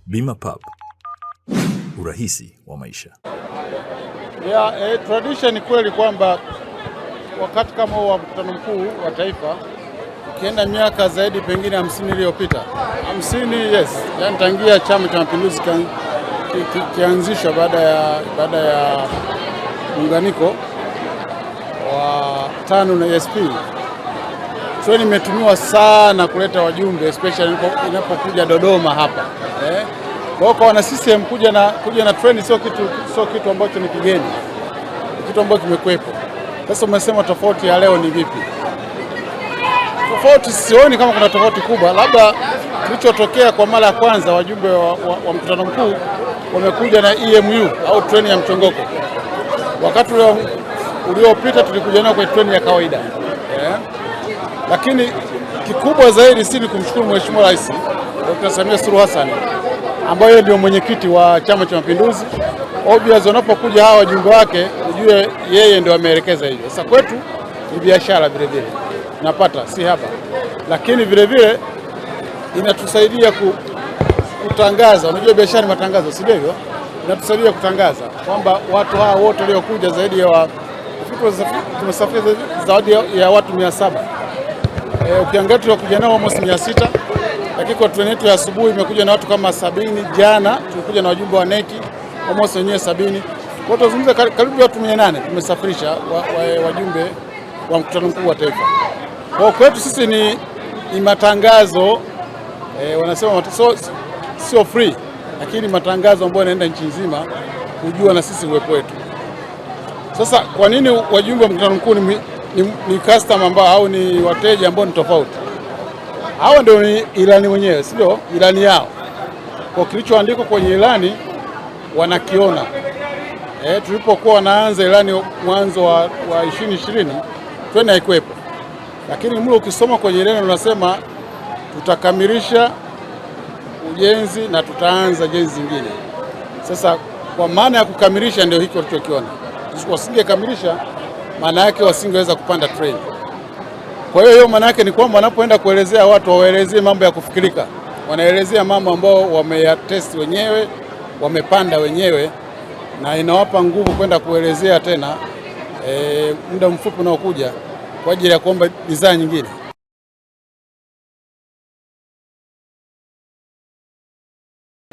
Bima Pub, urahisi wa maisha. Tradition ni kweli kwamba wakati kama wa mkutano mkuu wa taifa, ukienda miaka zaidi pengine 50 iliyopita, 50 yes, yani tangia Chama cha Mapinduzi kianzishwa baada ya muunganiko wa TANU na ESP, treni imetumiwa sana kuleta wajumbe, especially inapokuja Dodoma hapa. Kwa hiyo wana CCM kuja na treni sio kitu ambacho ni kigeni, kitu ambacho kimekuwepo. Sasa umesema tofauti ya leo ni vipi? Tofauti sioni kama kuna tofauti kubwa, labda kilichotokea kwa mara ya kwanza wajumbe wa mkutano mkuu wamekuja na EMU au treni ya mchongoko. Wakati uliopita tulikuja nao kwa treni ya kawaida. Lakini kikubwa zaidi si ni kumshukuru Mheshimiwa Rais Dr. Samia Suluhu Hassan ambaye ndio mwenyekiti wa Chama cha Mapinduzi. Obvious wanapokuja hawa wajumbe wake ujue yeye ndio ameelekeza hivyo. Sasa kwetu ni biashara vile vile tunapata si hapa, lakini vile vile inatusaidia kutangaza. Unajua biashara ni matangazo, si ndivyo? Inatusaidia kutangaza kwamba watu hawa wote waliokuja zaidi ya tumesafiri zaidi ya watu 700. Ukiangalia tulikuja nao almost 600, lakini kwa treni yetu ya asubuhi imekuja na watu kama 70. Jana tulikuja na wajumbe wa NEC almost wenyewe 70. Kwa tuzungumza karibu watu 800 tumesafirisha wajumbe wa mkutano mkuu wa taifa. Kwa kwetu sisi ni matangazo, wanasema sio free, lakini matangazo ambayo yanaenda nchi nzima kujua na sisi uwepo wetu. Sasa kwa nini wajumbe wa mkutano mkuu ni customer ambao au ni wateja ambao ni tofauti? Hao ndio ni ilani wenyewe, sio ilani yao. Kwa kilichoandikwa kwenye ilani wanakiona. Tulipokuwa wanaanza ilani mwanzo wa 2020 treni haikuwepo. Lakini mlo ukisoma kwenye ilani unasema tutakamilisha ujenzi na tutaanza jenzi zingine. Sasa kwa maana ya kukamilisha ndio hiko tulichokiona. Wasingekamilisha maana yake wasingeweza kupanda treni. Kwa hiyo maana yake ni kwamba wanapoenda kuelezea watu waelezee mambo ya kufikirika. Wanaelezea mambo ambao wameyatest wenyewe, wamepanda wenyewe, na inawapa nguvu kwenda kuelezea tena muda mfupi unaokuja kwa ajili ya kuomba bidhaa nyingine.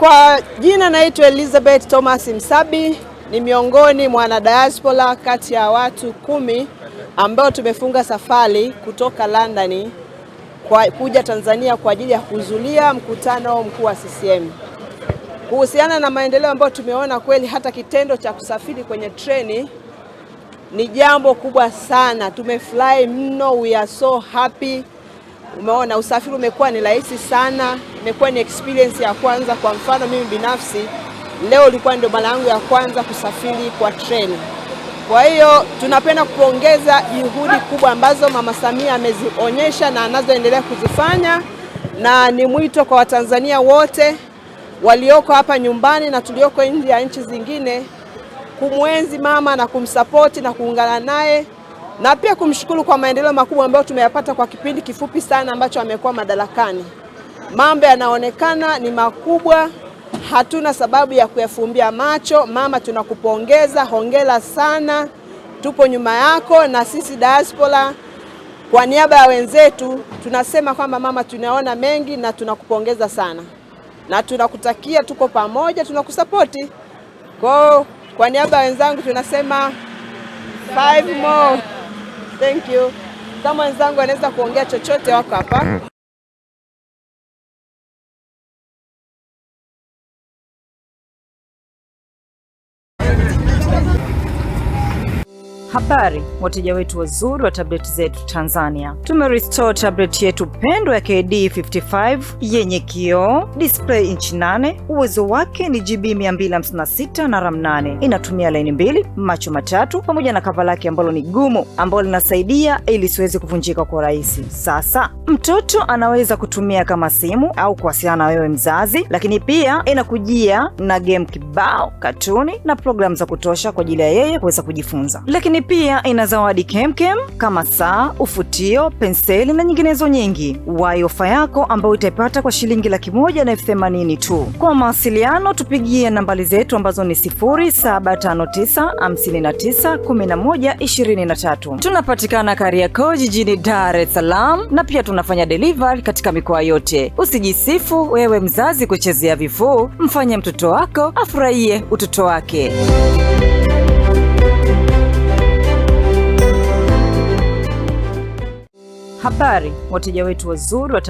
Kwa jina naitwa Elizabeth Thomas Msabi, ni miongoni mwa wana diaspora kati ya watu 10 ambao tumefunga safari kutoka London kuja Tanzania kwa ajili ya kuhudhuria mkutano mkuu wa CCM. Kuhusiana na maendeleo ambayo tumeona, kweli hata kitendo cha kusafiri kwenye treni ni jambo kubwa sana. Tumefurahi mno, we are so happy. Umeona usafiri umekuwa ni rahisi sana, imekuwa ni experience ya kwanza. Kwa mfano mimi binafsi leo ilikuwa ndio mara yangu ya kwanza kusafiri kwa treni. Kwa hiyo tunapenda kupongeza juhudi kubwa ambazo Mama Samia amezionyesha na anazoendelea kuzifanya, na ni mwito kwa Watanzania wote walioko hapa nyumbani na tulioko nje ya nchi zingine kumwenzi mama na kumsapoti na kuungana naye, na pia kumshukuru kwa maendeleo makubwa ambayo tumeyapata kwa kipindi kifupi sana ambacho amekuwa madarakani. Mambo yanaonekana ni makubwa, hatuna sababu ya kuyafumbia macho. Mama, tunakupongeza, hongera sana, tupo nyuma yako. Na sisi diaspora kwa niaba ya wenzetu tunasema kwamba mama, tunaona mengi na tunakupongeza sana na tunakutakia, tuko pamoja, tunakusapoti. Kwa niaba ya wenzangu tunasema 5 more. Thank you. Kama wenzangu wanaweza kuongea chochote, wako hapa. Habari wateja wetu wazuri wa tablet zetu Tanzania. Tumerestore tablet yetu pendwa ya KD55 yenye kioo, display inchi 8, uwezo wake ni GB 256 na RAM 8. Inatumia laini 2, macho matatu, pamoja na kava lake ambalo ni gumu, ambalo linasaidia ili siweze kuvunjika kwa rahisi. Sasa mtoto anaweza kutumia kama simu au kuwasiliana na wewe mzazi, lakini pia inakujia na game kibao, katuni na program za kutosha kwa ajili ya yeye kuweza kujifunza. Lakini lakini pia ina zawadi kemkem kama saa, ufutio, penseli na nyinginezo nyingi. Wahi ofa yako ambayo utaipata kwa shilingi 180,000 tu. Kwa mawasiliano tupigie nambari zetu ambazo ni 0759591123. Tunapatikana Kariakoo jijini Dar es Salaam na pia tunafanya delivery katika mikoa yote. Usijisifu wewe mzazi kuchezea vifuu, mfanye mtoto wako afurahie utoto wake. Habari wateja wetu wazuri wa